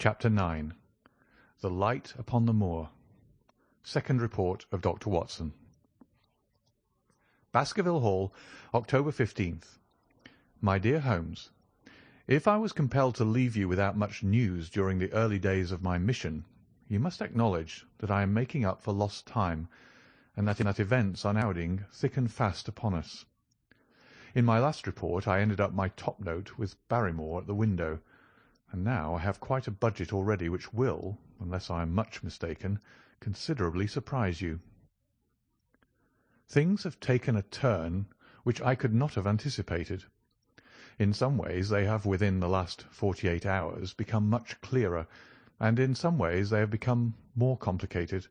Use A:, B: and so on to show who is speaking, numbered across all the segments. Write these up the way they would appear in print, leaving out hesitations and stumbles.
A: Chapter 9. The Light upon the Moor. Second Report of Dr. Watson. Baskerville Hall, October 15th. My dear Holmes, if I was compelled to leave you without much news during the early days of my mission, you must acknowledge that I am making up for lost time, and that events are now crowding thick and fast upon us. In my last report I ended up my top note with Barrymore at the window, and now I have quite a budget already which will, unless I am much mistaken, considerably surprise you. Things have taken a turn which I could not have anticipated. In some ways they have within the last 48 hours become much clearer, and in some ways they have become more complicated,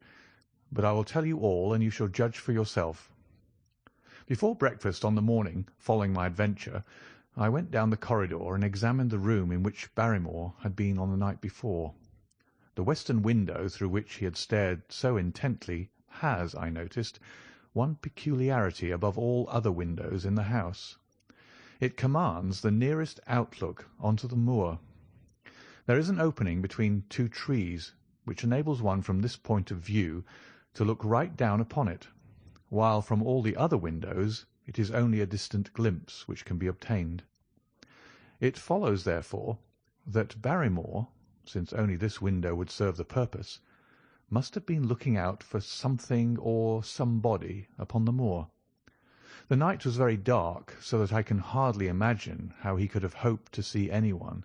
A: but I will tell you all and you shall judge for yourself. Before breakfast on the morning following my adventure, I went down the corridor and examined the room in which Barrymore had been on the night before. The western window through which he had stared so intently has, I noticed, one peculiarity above all other windows in the house. It commands the nearest outlook onto the moor. There is an opening between two trees, which enables one from this point of view to look right down upon it, while from all the other windows it is only a distant glimpse which can be obtained. It follows, therefore, that Barrymore, since only this window would serve the purpose, must have been looking out for something or somebody upon the moor. The night was very dark, so that I can hardly imagine how he could have hoped to see anyone.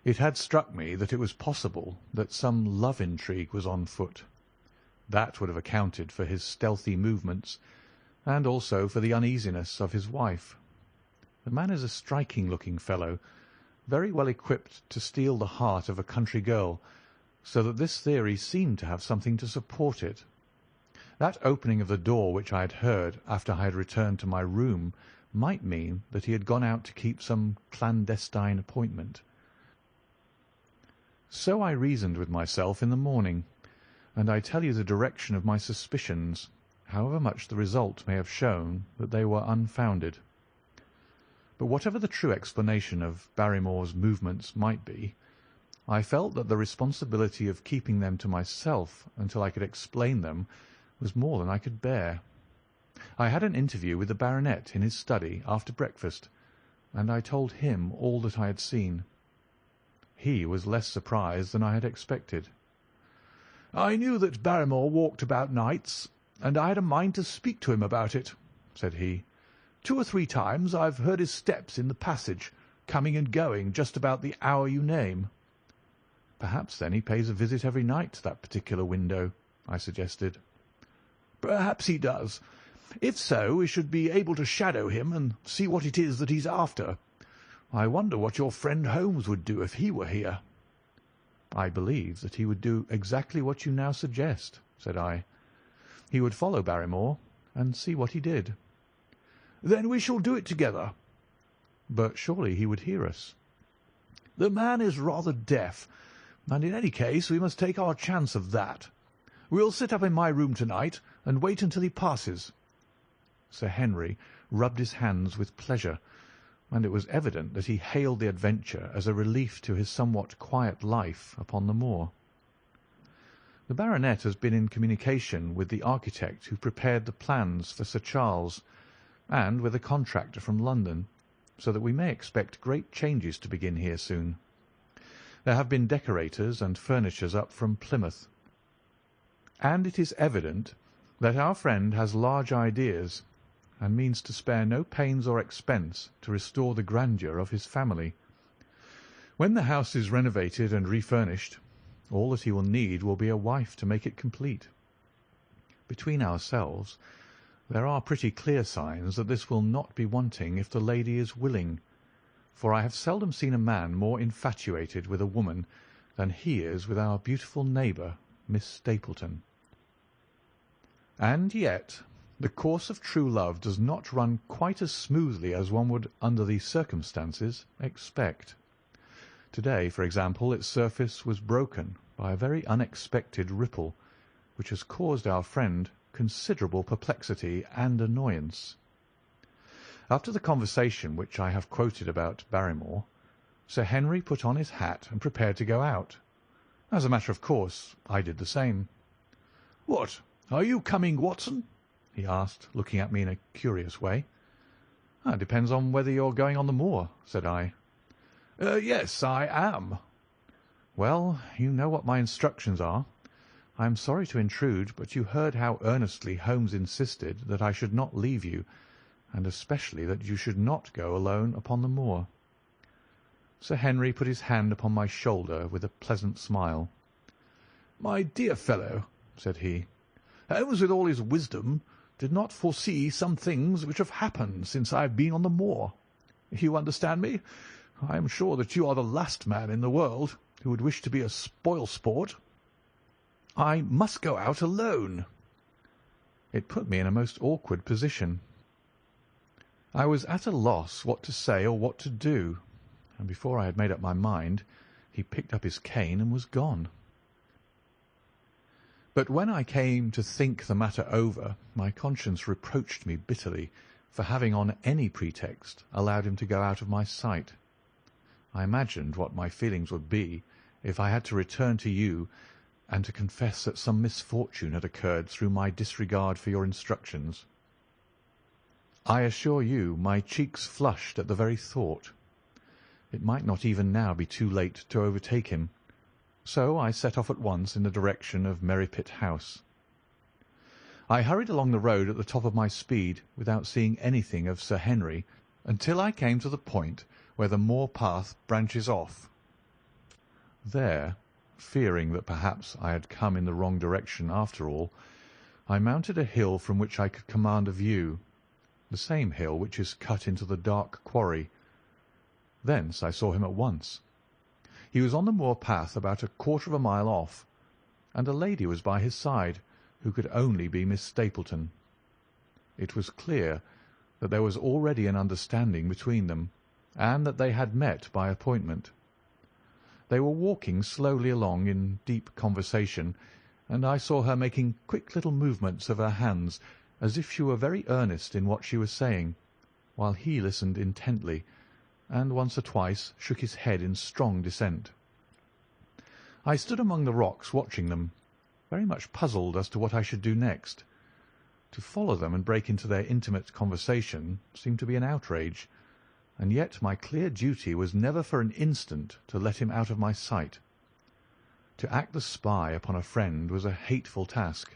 A: It had struck me that it was possible that some love intrigue was on foot. That would have accounted for his stealthy movements, and also for the uneasiness of his wife. The man is a striking-looking fellow, very well equipped to steal the heart of a country girl, so that this theory seemed to have something to support it. That opening of the door which I had heard after I had returned to my room might mean that he had gone out to keep some clandestine appointment. So I reasoned with myself in the morning, and I tell you the direction of my suspicions, however much the result may have shown that they were unfounded. But whatever the true explanation of Barrymore's movements might be, I felt that the responsibility of keeping them to myself until I could explain them was more than I could bear. I had an interview with the baronet in his study after breakfast, and I told him all that I had seen. He was less surprised than I had expected.
B: "I knew that Barrymore walked about nights, and I had a mind to speak to him about it," said he. "2 or 3 times I've heard his steps in the passage, coming and going just about the hour you name."
A: "Perhaps, then, he pays a visit every night to that particular window," I suggested.
B: "Perhaps he does. If so, we should be able to shadow him and see what it is that he's after. I wonder what your friend Holmes would do if he were here."
A: "I believe that he would do exactly what you now suggest," said I. "He would follow Barrymore and see what he did."
B: "Then we shall do it together."
A: "But surely he would hear us."
B: "The man is rather deaf, and in any case we must take our chance of that. We'll sit up in my room to-night and wait until he passes."
A: Sir Henry rubbed his hands with pleasure, and it was evident that he hailed the adventure as a relief to his somewhat quiet life upon the moor. The baronet has been in communication with the architect who prepared the plans for Sir Charles, and with a contractor from London, so that we may expect great changes to begin here soon. There have been decorators and furnishers up from Plymouth, and it is evident that our friend has large ideas, and means to spare no pains or expense to restore the grandeur of his family. When the house is renovated and refurnished, all that he will need will be a wife to make it complete. Between ourselves, there are pretty clear signs that this will not be wanting if the lady is willing, for I have seldom seen a man more infatuated with a woman than he is with our beautiful neighbour, Miss Stapleton. And yet the course of true love does not run quite as smoothly as one would, under these circumstances, expect. To-day, for example, its surface was broken by a very unexpected ripple, which has caused our friend considerable perplexity and annoyance. After the conversation which I have quoted about Barrymore, Sir Henry put on his hat and prepared to go out. As a matter of course, I did the same.
B: "What, are you coming, Watson?" he asked, looking at me in a curious way.
A: "It depends on whether you're going on the moor," said I.
B: Yes, I am."
A: "Well, you know what my instructions are. I am sorry to intrude, but you heard how earnestly Holmes insisted that I should not leave you, and especially that you should not go alone upon the moor." Sir Henry put his hand upon my shoulder with a pleasant smile.
B: "My dear fellow," said he, "Holmes, with all his wisdom, did not foresee some things which have happened since I have been on the moor. You understand me? I am sure that you are the last man in the world who would wish to be a spoil-sport. I must go out alone."
A: It put me in a most awkward position. I was at a loss what to say or what to do, and before I had made up my mind, he picked up his cane and was gone. But when I came to think the matter over, my conscience reproached me bitterly for having on any pretext allowed him to go out of my sight. I imagined what my feelings would be if I had to return to you and to confess that some misfortune had occurred through my disregard for your instructions. I assure you my cheeks flushed at the very thought. It might not even now be too late to overtake him, so I set off at once in the direction of Merripit House. I hurried along the road at the top of my speed without seeing anything of Sir Henry until I came to the point where the moor path branches off. There, fearing that perhaps I had come in the wrong direction after all, I mounted a hill from which I could command a view, the same hill which is cut into the dark quarry. Thence I saw him at once. He was on the moor path about a quarter of a mile off, and a lady was by his side, who could only be Miss Stapleton. It was clear that there was already an understanding between them, and that they had met by appointment. They were walking slowly along in deep conversation, and I saw her making quick little movements of her hands, as if she were very earnest in what she was saying, while he listened intently, and once or twice shook his head in strong dissent. I stood among the rocks watching them, very much puzzled as to what I should do next. To follow them and break into their intimate conversation seemed to be an outrage, and yet my clear duty was never for an instant to let him out of my sight. To act the spy upon a friend was a hateful task.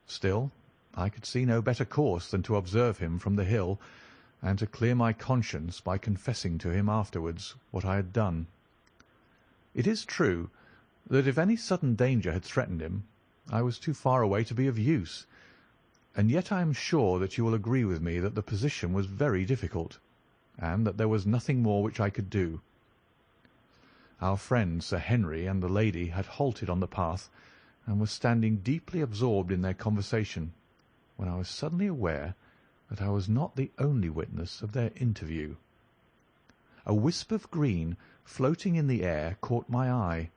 A: Still, I could see no better course than to observe him from the hill, and to clear my conscience by confessing to him afterwards what I had done. It is true that if any sudden danger had threatened him, I was too far away to be of use, and yet I am sure that you will agree with me that the position was very difficult, and that there was nothing more which I could do. Our friend Sir Henry and the lady had halted on the path, and were standing deeply absorbed in their conversation, when I was suddenly aware that I was not the only witness of their interview. A wisp of green floating in the air caught my eye,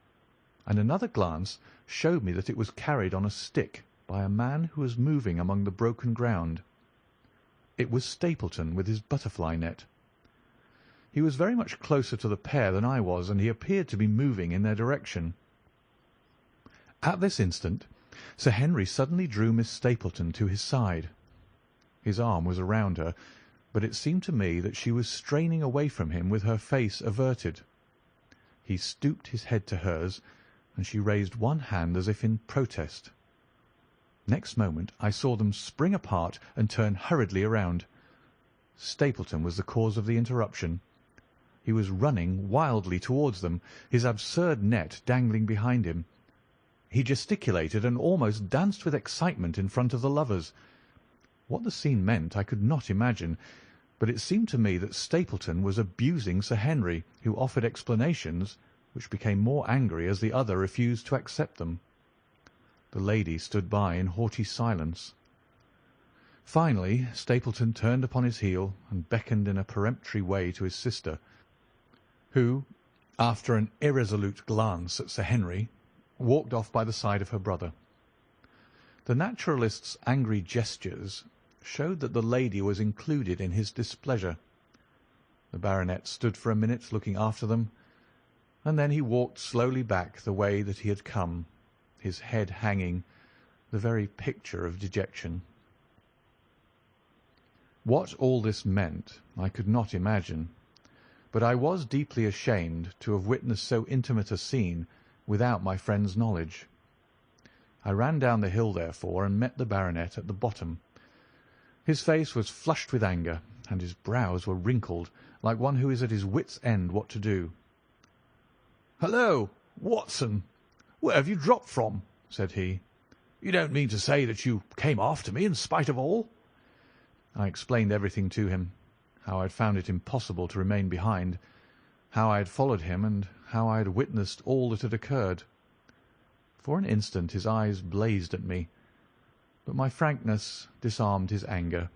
A: and another glance showed me that it was carried on a stick by a man who was moving among the broken ground. It was Stapleton with his butterfly net. He was very much closer to the pair than I was, and he appeared to be moving in their direction. At this instant Sir Henry suddenly drew Miss Stapleton to his side. His arm was around her, but it seemed to me that she was straining away from him with her face averted. He stooped his head to hers, and she raised one hand as if in protest. Next moment I saw them spring apart and turn hurriedly around. Stapleton was the cause of the interruption. He was running wildly towards them, his absurd net dangling behind him. He gesticulated and almost danced with excitement in front of the lovers. What the scene meant I could not imagine, but it seemed to me that Stapleton was abusing Sir Henry, who offered explanations, which became more angry as the other refused to accept them. The lady stood by in haughty silence. Finally Stapleton turned upon his heel and beckoned in a peremptory way to his sister, who, after an irresolute glance at Sir Henry, walked off by the side of her brother. The naturalist's angry gestures showed that the lady was included in his displeasure. The baronet stood for a minute looking after them, and then he walked slowly back the way that he had come, his head hanging, the very picture of dejection. What all this meant I could not imagine, but I was deeply ashamed to have witnessed so intimate a scene without my friend's knowledge. I ran down the hill, therefore, and met the baronet at the bottom. His face was flushed with anger, and his brows were wrinkled, like one who is at his wits' end what to do.
B: "Hello, Watson! Where have you dropped from?" said he. "You don't mean to say that you came after me in spite of all?"
A: I explained everything to him, how I had found it impossible to remain behind, how I had followed him, and how I had witnessed all that had occurred. For an instant his eyes blazed at me, but my frankness disarmed his anger,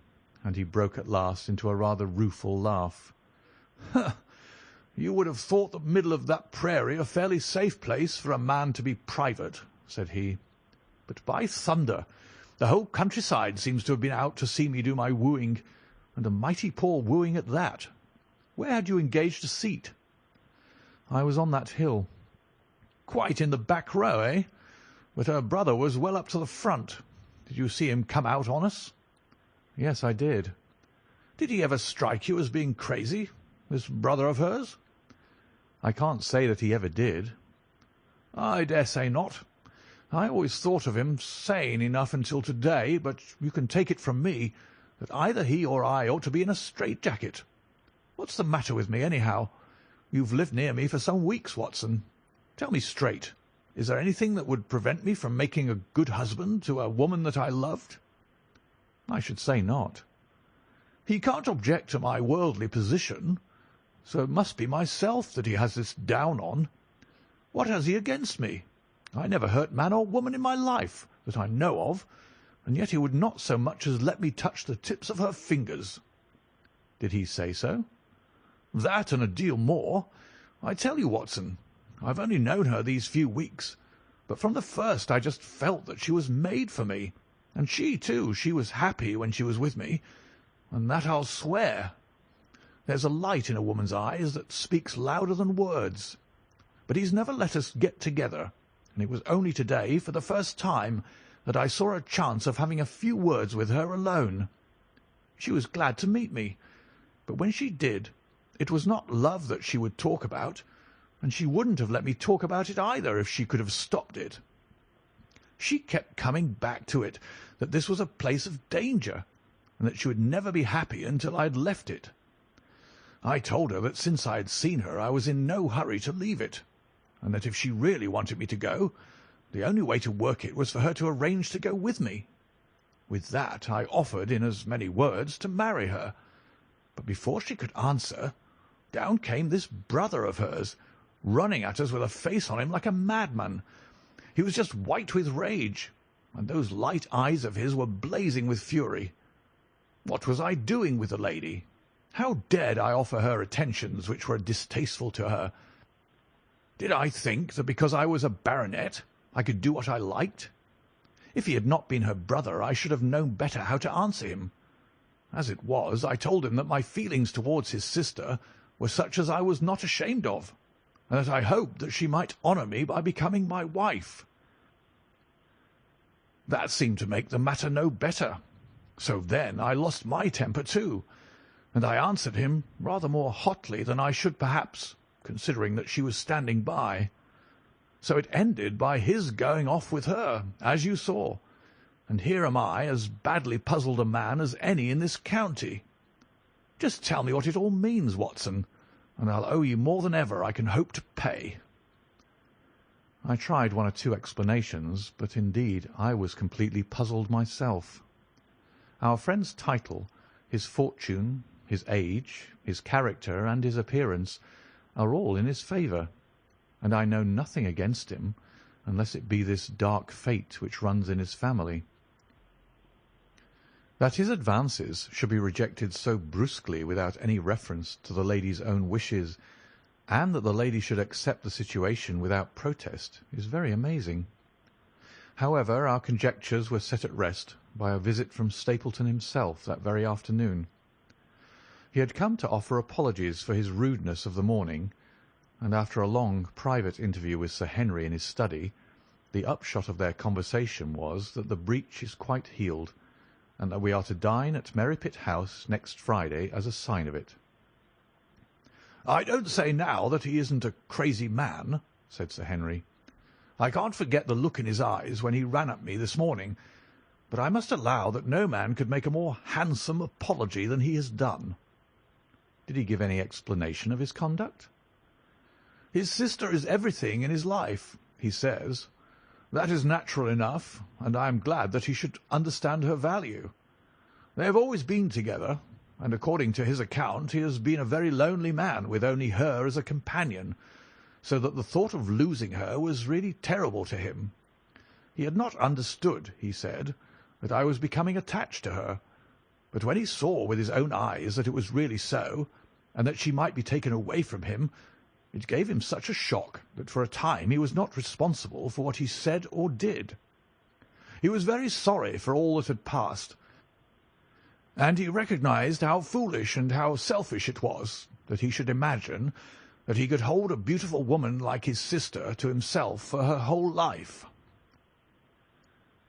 A: and he broke at last into a rather rueful laugh.
B: "You would have thought the middle of that prairie a fairly safe place for a man to be private," said he. "But by thunder, the whole countryside seems to have been out to see me do my wooing, and a mighty poor wooing at that. Where had you engaged a seat?"
A: "I was on that hill."
B: "Quite in the back row, eh? But her brother was well up to the front. Did you see him come out on us?"
A: "Yes, I did."
B: "Did he ever strike you as being crazy, this brother of hers?"
A: "I can't say that he ever did."
B: "I dare say not. I always thought of him sane enough until to-day, but you can take it from me that either he or I ought to be in a strait-jacket. What's the matter with me, anyhow? You've lived near me for some weeks, Watson. Tell me straight, is there anything that would prevent me from making a good husband to a woman that I loved?"
A: "I should say not."
B: "He can't object to my worldly position, so it must be myself that he has this down on. What has he against me? I never hurt man or woman in my life, that I know of, and yet he would not so much as let me touch the tips of her fingers."
A: "Did he say so?"
B: "That and a deal more. I tell you, Watson, I've only known her these few weeks, but from the first I just felt that she was made for me, and she, too, she was happy when she was with me, and that I'll swear. There's a light in a woman's eyes that speaks louder than words. But he's never let us get together, and it was only to-day, for the first time, that I saw a chance of having a few words with her alone. She was glad to meet me, but when she did, it was not love that she would talk about, and she wouldn't have let me talk about it either if she could have stopped it. She kept coming back to it, that this was a place of danger, and that she would never be happy until I had left it. I told her that since I had seen her I was in no hurry to leave it, and that if she really wanted me to go, the only way to work it was for her to arrange to go with me. With that I offered, in as many words, to marry her, but before she could answer, down came this brother of hers, running at us with a face on him like a madman. He was just white with rage, and those light eyes of his were blazing with fury. What was I doing with the lady? How dared I offer her attentions which were distasteful to her? Did I think that because I was a baronet I could do what I liked? If he had not been her brother I should have known better how to answer him. As it was, I told him that my feelings towards his sister were such as I was not ashamed of, and that I hoped that she might honour me by becoming my wife. That seemed to make the matter no better. So then I lost my temper too, and I answered him rather more hotly than I should perhaps, considering that she was standing by. So it ended by his going off with her, as you saw, and here am I, as badly puzzled a man as any in this county. Just tell me what it all means, Watson, and I'll owe you more than ever I can hope to pay."
A: I tried one or two explanations, but indeed I was completely puzzled myself. Our friend's title, his fortune, his age, his character, and his appearance are all in his favour, and I know nothing against him, unless it be this dark fate which runs in his family. That his advances should be rejected so brusquely without any reference to the lady's own wishes, and that the lady should accept the situation without protest, is very amazing. However, our conjectures were set at rest by a visit from Stapleton himself that very afternoon. He had come to offer apologies for his rudeness of the morning, and after a long private interview with Sir Henry in his study, the upshot of their conversation was that the breach is quite healed, and that we are to dine at Merripit House next Friday as a sign of it.
B: "I don't say now that he isn't a crazy man," said Sir Henry. "I can't forget the look in his eyes when he ran at me this morning, but I must allow that no man could make a more handsome apology than he has done."
A: "Did he give any explanation of his conduct?"
B: "His sister is everything in his life, he says. That is natural enough, and I am glad that he should understand her value. They have always been together, and according to his account he has been a very lonely man with only her as a companion, so that the thought of losing her was really terrible to him. He had not understood, he said, that I was becoming attached to her, but when he saw with his own eyes that it was really so, and that she might be taken away from him, it gave him such a shock that for a time he was not responsible for what he said or did. He was very sorry for all that had passed, and he recognized how foolish and how selfish it was that he should imagine that he could hold a beautiful woman like his sister to himself for her whole life.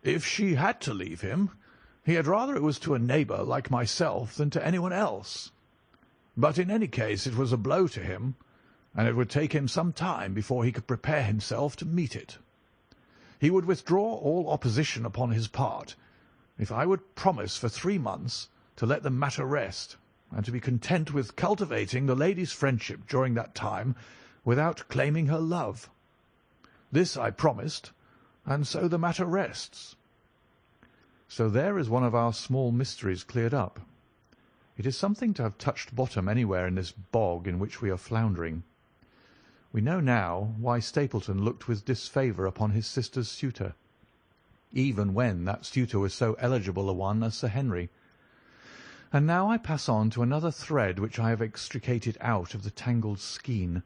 B: If she had to leave him, he had rather it was to a neighbour like myself than to anyone else. But in any case it was a blow to him, and it would take him some time before he could prepare himself to meet it. He would withdraw all opposition upon his part if I would promise for 3 months to let the matter rest, and to be content with cultivating the lady's friendship during that time without claiming her love. This I promised, and so the matter rests."
A: "So there is one of our small mysteries cleared up. It is something to have touched bottom anywhere in this bog in which we are floundering. We know now why Stapleton looked with disfavour upon his sister's suitor, even when that suitor was so eligible a one as Sir Henry. And now I pass on to another thread which I have extricated out of the tangled skein,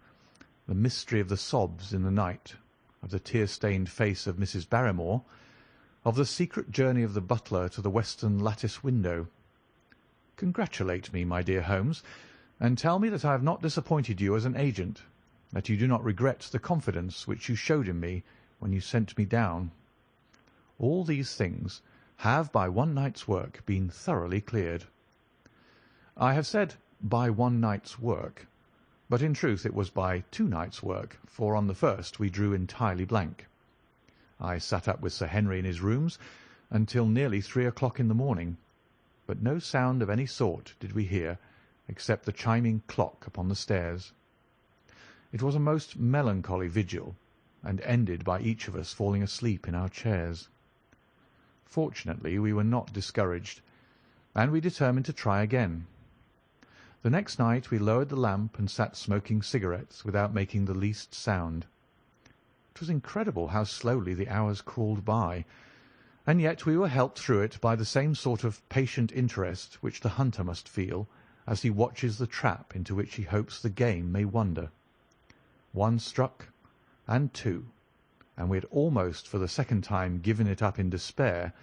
A: the mystery of the sobs in the night, of the tear-stained face of Mrs. Barrymore, of the secret journey of the butler to the western lattice window. Congratulate me, my dear Holmes, and tell me that I have not disappointed you as an agent, that you do not regret the confidence which you showed in me when you sent me down. All these things have by one night's work been thoroughly cleared. I have said by one night's work, but in truth it was by 2 nights' work, for on the first we drew entirely blank. I sat up with Sir Henry in his rooms until nearly 3 o'clock in the morning, but no sound of any sort did we hear except the chiming clock upon the stairs. It was a most melancholy vigil, and ended by each of us falling asleep in our chairs. Fortunately we were not discouraged, and we determined to try again. The next night we lowered the lamp and sat smoking cigarettes without making the least sound. It was incredible how slowly the hours crawled by, and yet we were helped through it by the same sort of patient interest which the hunter must feel as he watches the trap into which he hopes the game may wander. 1 struck, and 2, and we had almost for the second time given it up in despair,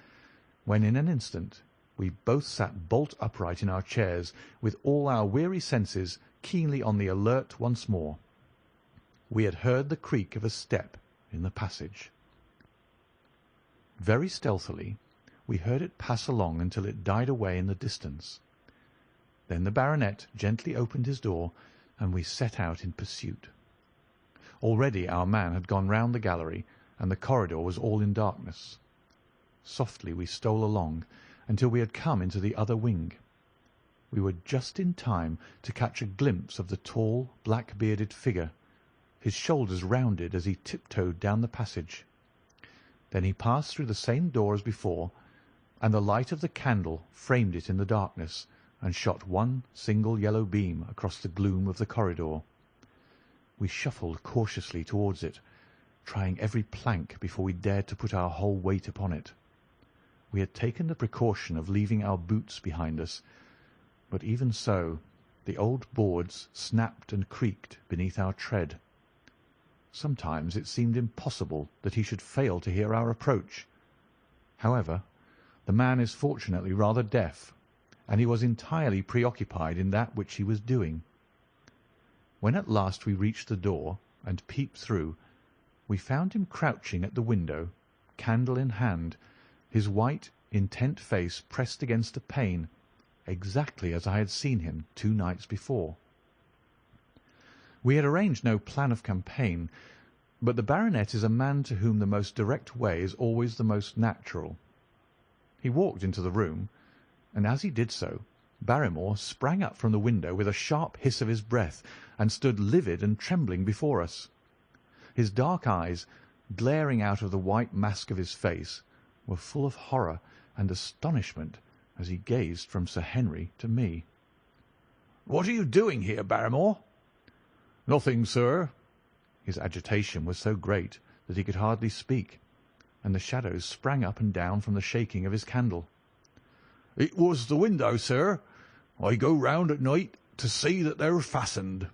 A: when in an instant we both sat bolt upright in our chairs, with all our weary senses keenly on the alert once more. We had heard the creak of a step in the passage. Very stealthily we heard it pass along until it died away in the distance. Then the baronet gently opened his door, and we set out in pursuit. Already our man had gone round the gallery, and the corridor was all in darkness. Softly we stole along until we had come into the other wing. We were just in time to catch a glimpse of the tall, black-bearded figure, his shoulders rounded as he tiptoed down the passage. Then he passed through the same door as before, and the light of the candle framed it in the darkness and shot one single yellow beam across the gloom of the corridor. We shuffled cautiously towards it, trying every plank before we dared to put our whole weight upon it. We had taken the precaution of leaving our boots behind us, but even so the old boards snapped and creaked beneath our tread. Sometimes it seemed impossible that he should fail to hear our approach. However, the man is fortunately rather deaf, and he was entirely preoccupied in that which he was doing. When at last we reached the door and peeped through, we found him crouching at the window, candle in hand, his white, intent face pressed against a pane, exactly as I had seen him 2 nights before. We had arranged no plan of campaign, but the baronet is a man to whom the most direct way is always the most natural. He walked into the room, and as he did so, Barrymore sprang up from the window with a sharp hiss of his breath, and stood livid and trembling before us. His dark eyes, glaring out of the white mask of his face, were full of horror and astonishment as he gazed from Sir Henry to me.
B: "What are you doing here, Barrymore?"
A: "Nothing, sir." His agitation was so great that he could hardly speak, and the shadows sprang up and down from the shaking of his candle.
B: "It was the window, sir. I go round at night to see that they're fastened."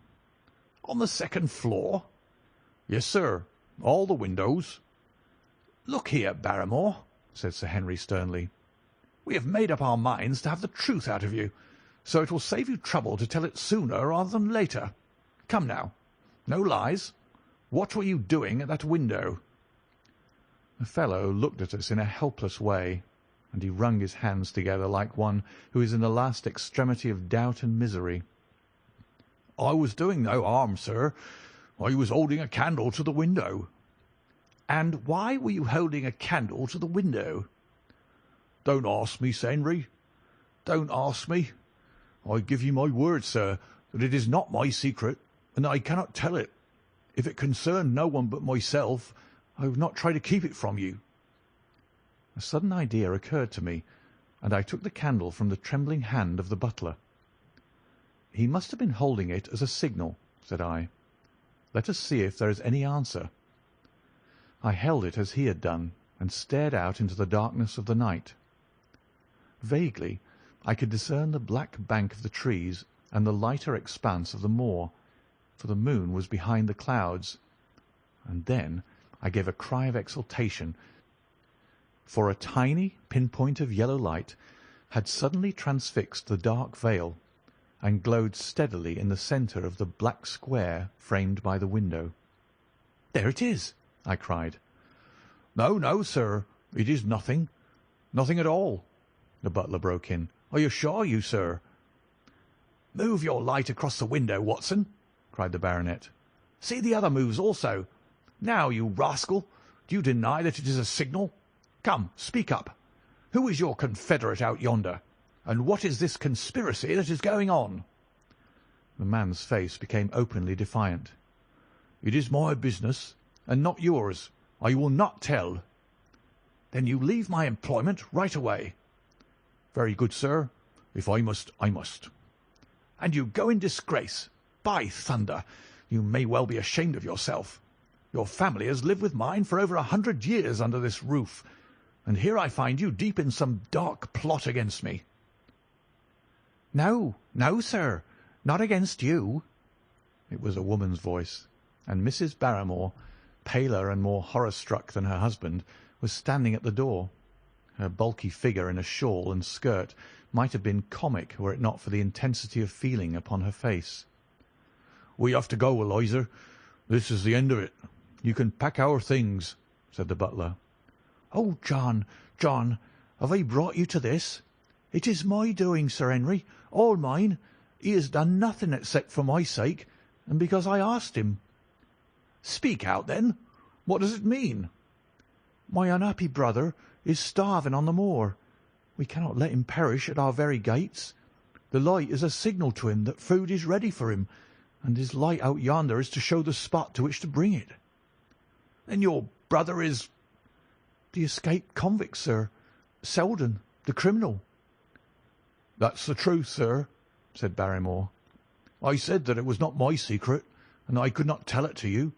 B: "On the second floor?"
A: "Yes, sir, all the windows."
B: "Look here, Barrymore," said Sir Henry sternly. "We have made up our minds to have the truth out of you, so it will save you trouble to tell it sooner rather than later. Come now, no lies. What were you doing at that window?"
A: The fellow looked at us in a helpless way, and he wrung his hands together like one who is in the last extremity of doubt and misery.
B: "I was doing no harm, sir. I was holding a candle to the window." "And why were you holding a candle to the window?" "Don't ask me, Sir Henry. Don't ask me. I give you my word, sir, that it is not my secret, and I cannot tell it. If it concerned no one but myself, I would not try to keep it from you."
A: A sudden idea occurred to me, and I took the candle from the trembling hand of the butler. "He must have been holding it as a signal," said I. "Let us see if there is any answer." I held it as he had done, and stared out into the darkness of the night. Vaguely I could discern the black bank of the trees and the lighter expanse of the moor, for the moon was behind the clouds, and then I gave a cry of exultation, for a tiny pinpoint of yellow light had suddenly transfixed the dark veil, and glowed steadily in the centre of the black square framed by the window.
B: "There it is!" I cried. "No, no, sir, it is nothing. Nothing at all," the butler broke in. "I assure you, sir." "Move your light across the window, Watson," cried the baronet. "See the other moves also. Now, you rascal, do you deny that it is a signal? Come, speak up. Who is your confederate out yonder, and what is this conspiracy that is going on?"
A: The man's face became openly defiant.
B: "It is my business, and not yours. I will not tell." "Then you leave my employment right away." "Very good, sir. If I must, I must." "And you go in disgrace. By thunder, you may well be ashamed of yourself. Your family has lived with mine for over 100 years under this roof, and here I find you deep in some dark plot against me."
C: "No, no, sir, not against you."
A: It was a woman's voice, and Mrs. Barrymore, paler and more horror-struck than her husband, was standing at the door. Her bulky figure in a shawl and skirt might have been comic were it not for the intensity of feeling upon her face.
B: "We have to go, Eliza. This is the end of it. You can pack our things," said the butler.
C: "Oh, John, John, have I brought you to this? It is my doing, Sir Henry, all mine. He has done nothing except for my sake, and because I asked him."
B: "Speak out, then. What does it mean?"
C: "My unhappy brother is starving on the moor. We cannot let him perish at our very gates. The light is a signal to him that food is ready for him, and his light out yonder is to show the spot to which to bring it."
B: "Then your brother is—"
C: "The escaped convict, sir. Selden, the criminal."
B: "That's the truth, sir," said Barrymore. "I said that it was not my secret, and I could not tell it to you.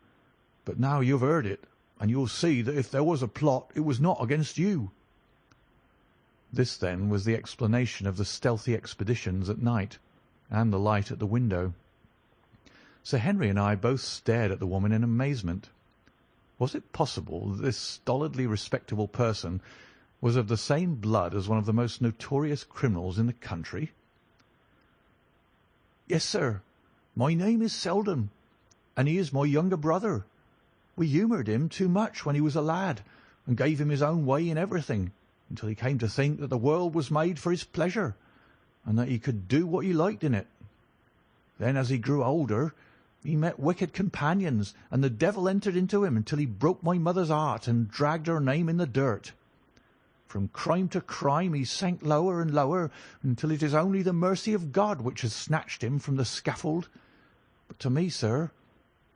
B: But now you've heard it, and you'll see that if there was a plot, it was not against you."
A: This, then, was the explanation of the stealthy expeditions at night, and the light at the window. Sir Henry and I both stared at the woman in amazement. Was it possible that this stolidly respectable person, was of the same blood as one of the most notorious criminals in the country?
C: Yes, sir. My name is Selden, and he is my younger brother. We humoured him too much when he was a lad, and gave him his own way in everything, until he came to think that the world was made for his pleasure, and that he could do what he liked in it. Then, as he grew older, he met wicked companions, and the devil entered into him until he broke my mother's heart and dragged her name in the dirt. From crime to crime he sank lower and lower, until it is only the mercy of God which has snatched him from the scaffold. But to me, sir,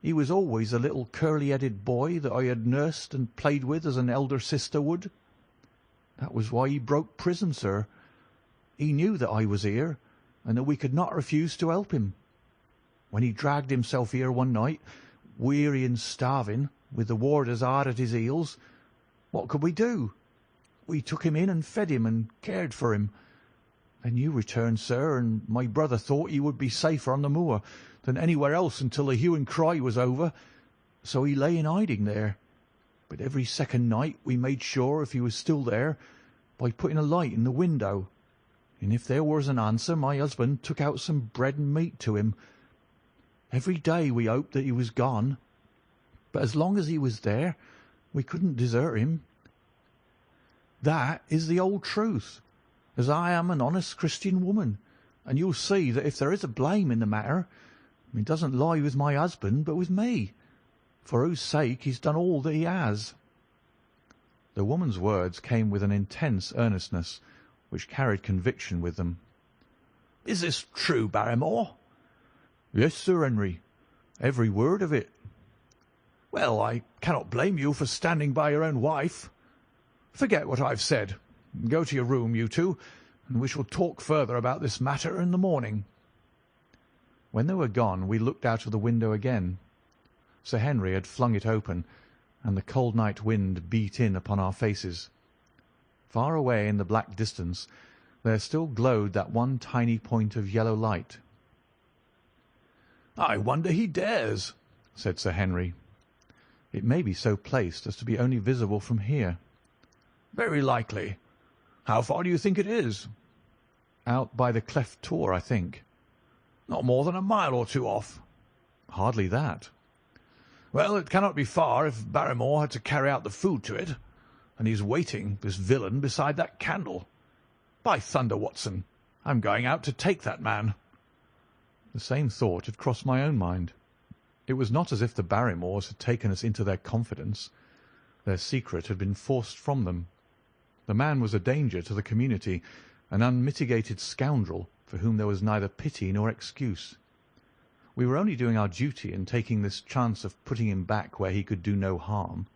C: he was always a little curly-headed boy that I had nursed and played with as an elder sister would. That was why he broke prison, sir. He knew that I was here, and that we could not refuse to help him. When he dragged himself here one night, weary and starving, with the warders hard at his heels, what could we do? We took him in and fed him and cared for him. Then you returned, sir, and my brother thought he would be safer on the moor than anywhere else until the hue and cry was over, so he lay in hiding there. But every second night we made sure if he was still there by putting a light in the window, and if there was an answer, my husband took out some bread and meat to him. Every day we hoped that he was gone, but as long as he was there, we couldn't desert him. That is the old truth, as I am an honest Christian woman, and you'll see that if there is a blame in the matter, it doesn't lie with my husband, but with me, for whose sake he's done all that he has."
A: The woman's words came with an intense earnestness, which carried conviction with them.
B: "Is this true, Barrymore?"
C: "Yes, Sir Henry, every word of it."
B: "Well, I cannot blame you for standing by your own wife. Forget what I've said. Go to your room, you two, and we shall talk further about this matter in the morning."
A: When they were gone, we looked out of the window again. Sir Henry had flung it open, and the cold night wind beat in upon our faces. Far away in the black distance there still glowed that one tiny point of yellow light.
B: "I wonder he dares,"
A: said Sir Henry. "It may be so placed as to be only visible from here."
B: "Very likely. How far do you think it is?"
A: "Out by the Cleft Tor, I think."
B: "Not more than a mile or two off."
A: "Hardly that."
B: "Well, it cannot be far if Barrymore had to carry out the food to it, and he's waiting, this villain, beside that candle. By thunder, Watson, I'm going out to take that man."
A: The same thought had crossed my own mind. It was not as if the Barrymores had taken us into their confidence. Their secret had been forced from them. The man was a danger to the community, an unmitigated scoundrel for whom there was neither pity nor excuse. We were only doing our duty in taking this chance of putting him back where he could do no harm.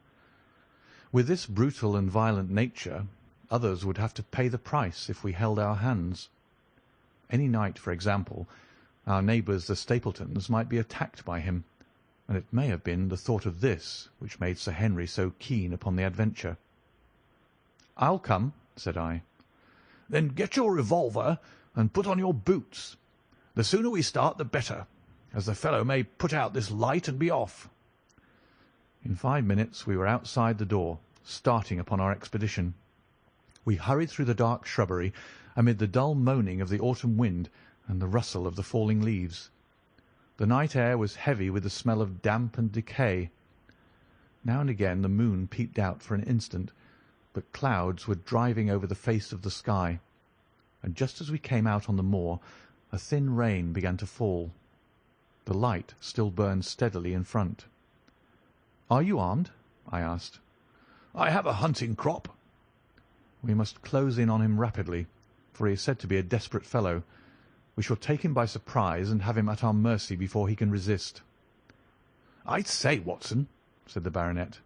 A: With this brutal and violent nature, others would have to pay the price if we held our hands. Any night, for example, our neighbours the Stapletons might be attacked by him, and it may have been the thought of this which made Sir Henry so keen upon the adventure. "I'll come," said I.
B: "Then get your revolver and put on your boots. The sooner we start the better, as the fellow may put out this light and be off."
A: In 5 minutes we were outside the door, starting upon our expedition. We hurried through the dark shrubbery, amid the dull moaning of the autumn wind and the rustle of the falling leaves. The night air was heavy with the smell of damp and decay. Now and again the moon peeped out for an instant, but clouds were driving over the face of the sky, and just as we came out on the moor, a thin rain began to fall. The light still burned steadily in front. "Are you armed?" I asked.
B: "I have a hunting crop."
A: "We must close in on him rapidly, for he is said to be a desperate fellow. We shall take him by surprise and have him at our mercy before he can resist."
B: "I say, Watson," said the baronet,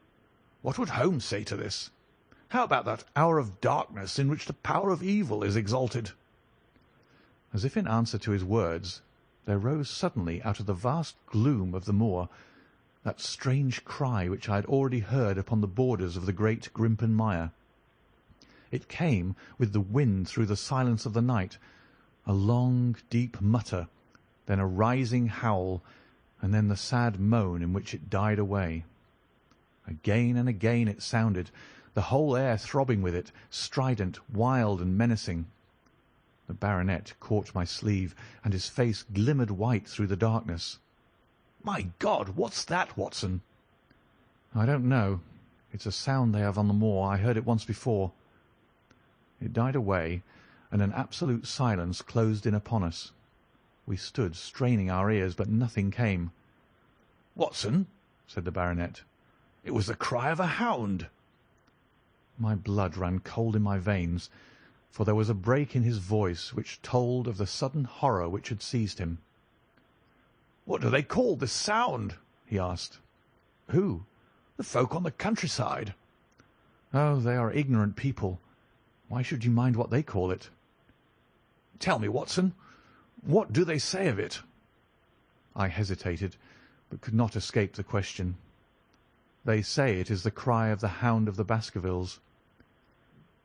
B: "what would Holmes say to this? How about that hour of darkness in which the power of evil is exalted?"
A: As if in answer to his words, there rose suddenly out of the vast gloom of the moor that strange cry which I had already heard upon the borders of the great Grimpen Mire. It came with the wind through the silence of the night, a long, deep mutter, then a rising howl, and then the sad moan in which it died away. Again and again it sounded,
C: the whole air throbbing with it, strident, wild, and menacing. The baronet caught my sleeve, and his face glimmered white through the darkness.
B: "My God, what's that, Watson?"
C: "I don't know. It's a sound they have on the moor. I heard it once before." It died away, and an absolute silence closed in upon us. We stood straining our ears, but nothing came.
B: "Watson," said the baronet, "it was the cry of a hound."
C: My blood ran cold in my veins, for there was a break in his voice which told of the sudden horror which had seized him.
B: "What do they call this sound?" he asked.
C: "Who?"
B: "The folk on the countryside."
C: "Oh, they are ignorant people. Why should you mind what they call it?"
B: "Tell me, Watson, what do they say of it?"
C: I hesitated, but could not escape the question. "They say it is the cry of the Hound of the Baskervilles."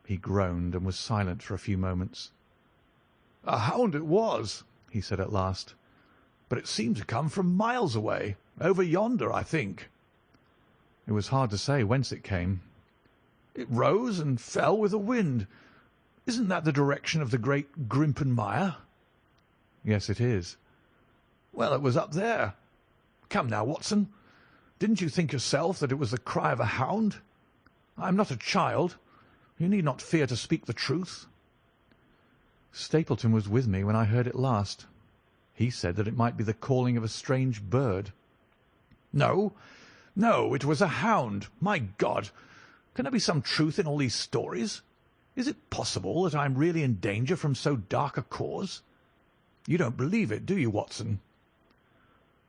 C: He groaned and was silent for a few moments.
B: "A hound it was," he said at last, "but it seemed to come from miles away, over yonder, I think."
C: It was hard to say whence it came.
B: "It rose and fell with the wind. Isn't that the direction of the great Grimpen Mire?"
C: "Yes, it is."
B: "Well, it was up there. Come now, Watson, didn't you think yourself that it was the cry of a hound? I am not a child. You need not fear to speak the truth."
C: "Stapleton was with me when I heard it last. He said that it might be the calling of a strange bird."
B: "No, no, it was a hound. My God! Can there be some truth in all these stories? Is it possible that I am really in danger from so dark a cause? You don't believe it, do you, Watson?"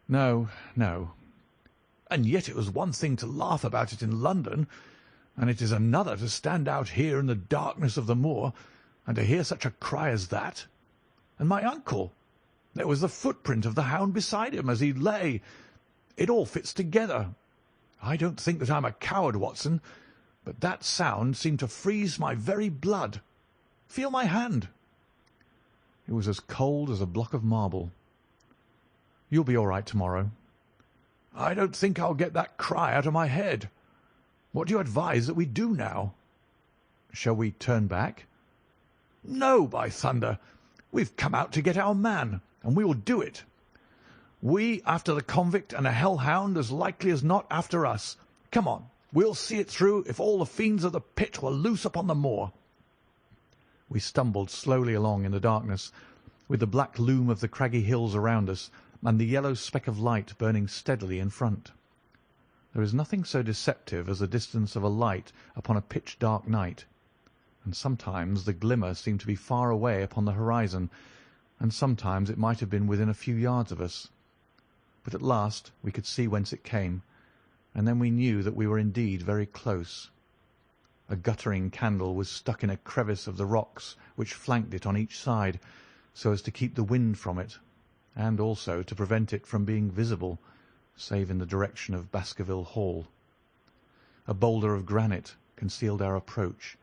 C: "No, no."
B: "And yet it was one thing to laugh about it in London, and it is another to stand out here in the darkness of the moor and to hear such a cry as that. And my uncle! There was the footprint of the hound beside him as he lay. It all fits together. I don't think that I'm a coward, Watson, but that sound seemed to freeze my very blood. Feel my hand."
C: It was as cold as a block of marble. "You'll be all right tomorrow."
B: "I don't think I'll get that cry out of my head. What do you advise that we do now?"
C: "Shall we turn back?"
B: "No, by thunder! We've come out to get our man, and we will do it. We after the convict, and a hell-hound as likely as not after us. Come on, we'll see it through if all the fiends of the pit were loose upon the moor."
C: We stumbled slowly along in the darkness, with the black loom of the craggy hills around us and the yellow speck of light burning steadily in front. There is nothing so deceptive as the distance of a light upon a pitch-dark night, and sometimes the glimmer seemed to be far away upon the horizon, and sometimes it might have been within a few yards of us. But at last we could see whence it came, and then we knew that we were indeed very close. A guttering candle was stuck in a crevice of the rocks which flanked it on each side, so as to keep the wind from it, and also to prevent it from being visible, save in the direction of Baskerville Hall. A boulder of granite concealed our approach,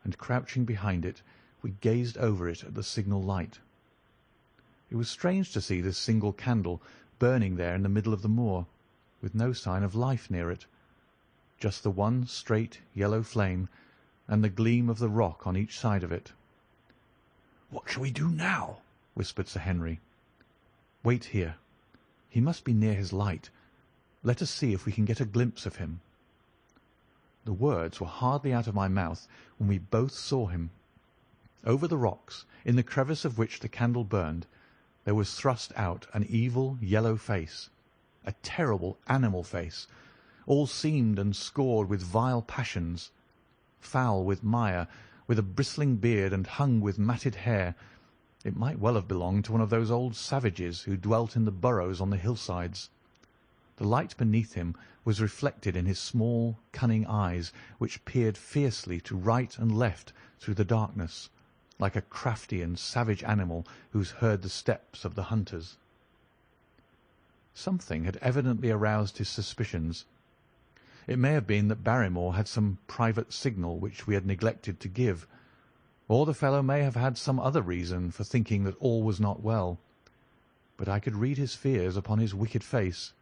C: and crouching behind it, we gazed over it at the signal light. It was strange to see this single candle burning there in the middle of the moor, with no sign of life near it, just the one straight yellow flame and the gleam of the rock on each side of it.
B: "What shall we do now?"
C: whispered Sir Henry. "Wait here. He must be near his light. Let us see if we can get a glimpse of him." The words were hardly out of my mouth when we both saw him. Over the rocks, in the crevice of which the candle burned, there was thrust out an evil yellow face, a terrible animal face, all seamed and scored with vile passions, foul with mire, with a bristling beard and hung with matted hair. It might well have belonged to one of those old savages who dwelt in the burrows on the hillsides. The light beneath him was reflected in his small, cunning eyes, which peered fiercely to right and left through the darkness, like a crafty and savage animal who has heard the steps of the hunters. Something had evidently aroused his suspicions. It may have been that Barrymore had some private signal which we had neglected to give, or the fellow may have had some other reason for thinking that all was not well. But I could read his fears upon his wicked face.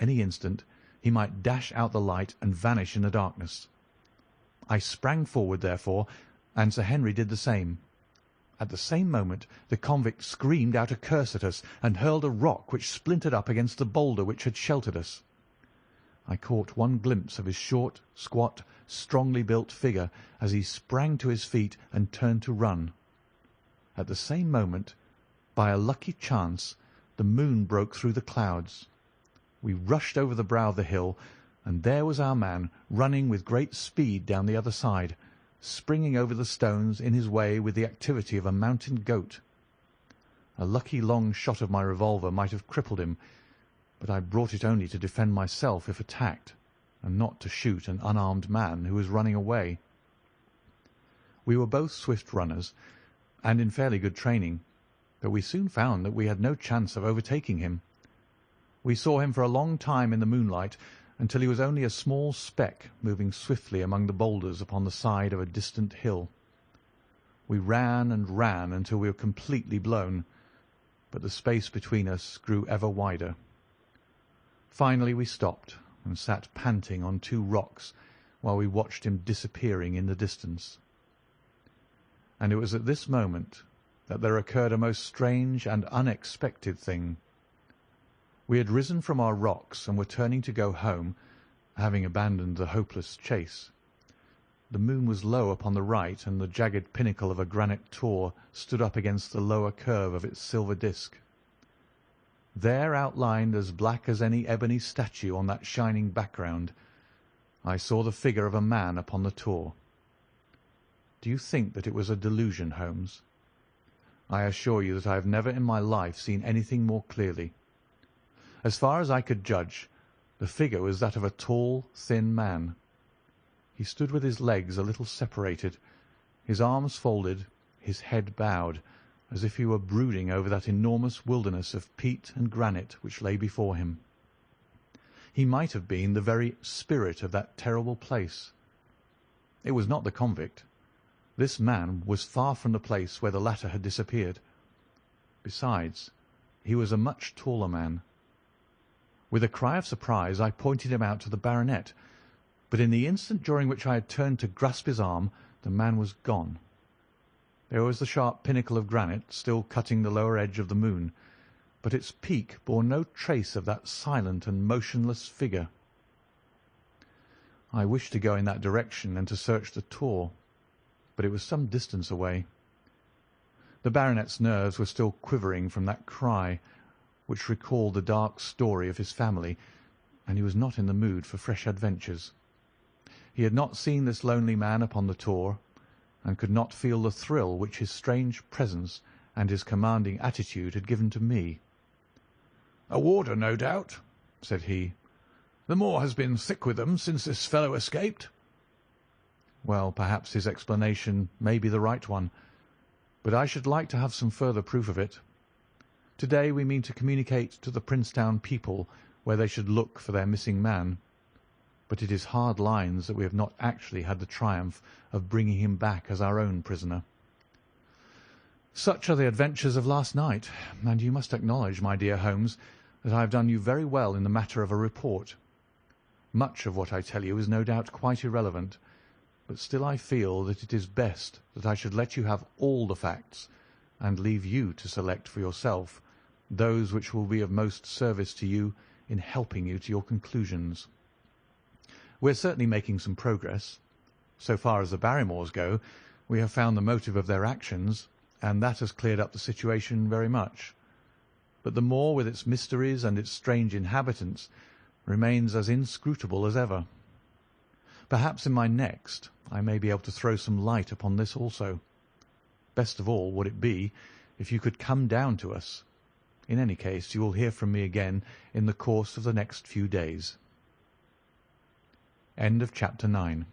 C: Any instant he might dash out the light and vanish in the darkness. I sprang forward, therefore, and Sir Henry did the same. At the same moment the convict screamed out a curse at us and hurled a rock which splintered up against the boulder which had sheltered us. I caught one glimpse of his short, squat, strongly built figure as he sprang to his feet and turned to run. At the same moment, by a lucky chance, the moon broke through the clouds. We rushed over the brow of the hill, and there was our man running with great speed down the other side, springing over the stones in his way with the activity of a mountain goat. A lucky long shot of my revolver might have crippled him, but I brought it only to defend myself if attacked, and not to shoot an unarmed man who was running away. We were both swift runners, and in fairly good training, but we soon found that we had no chance of overtaking him. We saw him for a long time in the moonlight, until he was only a small speck moving swiftly among the boulders upon the side of a distant hill. We ran and ran until we were completely blown, but the space between us grew ever wider. Finally we stopped and sat panting on two rocks while we watched him disappearing in the distance. And it was at this moment that there occurred a most strange and unexpected thing. We had risen from our rocks and were turning to go home, having abandoned the hopeless chase. The moon was low upon the right, and the jagged pinnacle of a granite tor stood up against the lower curve of its silver disk. There, outlined as black as any ebony statue on that shining background, I saw the figure of a man upon the tor. Do you think that it was a delusion, Holmes? I assure you that I have never in my life seen anything more clearly. As far as I could judge, the figure was that of a tall, thin man. He stood with his legs a little separated, his arms folded, his head bowed, as if he were brooding over that enormous wilderness of peat and granite which lay before him. He might have been the very spirit of that terrible place. It was not the convict. This man was far from the place where the latter had disappeared. Besides, he was a much taller man. With a cry of surprise I pointed him out to the baronet, but in the instant during which I had turned to grasp his arm, the man was gone. There was the sharp pinnacle of granite still cutting the lower edge of the moon, but its peak bore no trace of that silent and motionless figure. I wished to go in that direction and to search the tor, but it was some distance away. The baronet's nerves were still quivering from that cry, which recalled the dark story of his family, and he was not in the mood for fresh adventures. He had not seen this lonely man upon the tor, and could not feel the thrill which his strange presence and his commanding attitude had given to me.
B: "A warder, no doubt," said he. "The moor has been thick with them since this fellow escaped."
C: Well, perhaps his explanation may be the right one, but I should like to have some further proof of it. To-day we mean to communicate to the Princetown people where they should look for their missing man, but it is hard lines that we have not actually had the triumph of bringing him back as our own prisoner. Such are the adventures of last night, and you must acknowledge, my dear Holmes, that I have done you very well in the matter of a report. Much of what I tell you is no doubt quite irrelevant, but still I feel that it is best that I should let you have all the facts, and leave you to select for yourself those which will be of most service to you in helping you to your conclusions. We are certainly making some progress. So far as the Barrymores go, we have found the motive of their actions, and that has cleared up the situation very much. But the moor, with its mysteries and its strange inhabitants, remains as inscrutable as ever. Perhaps in my next I may be able to throw some light upon this also. Best of all would it be if you could come down to us. In any case, you will hear from me again in the course of the next few days. End of Chapter 9.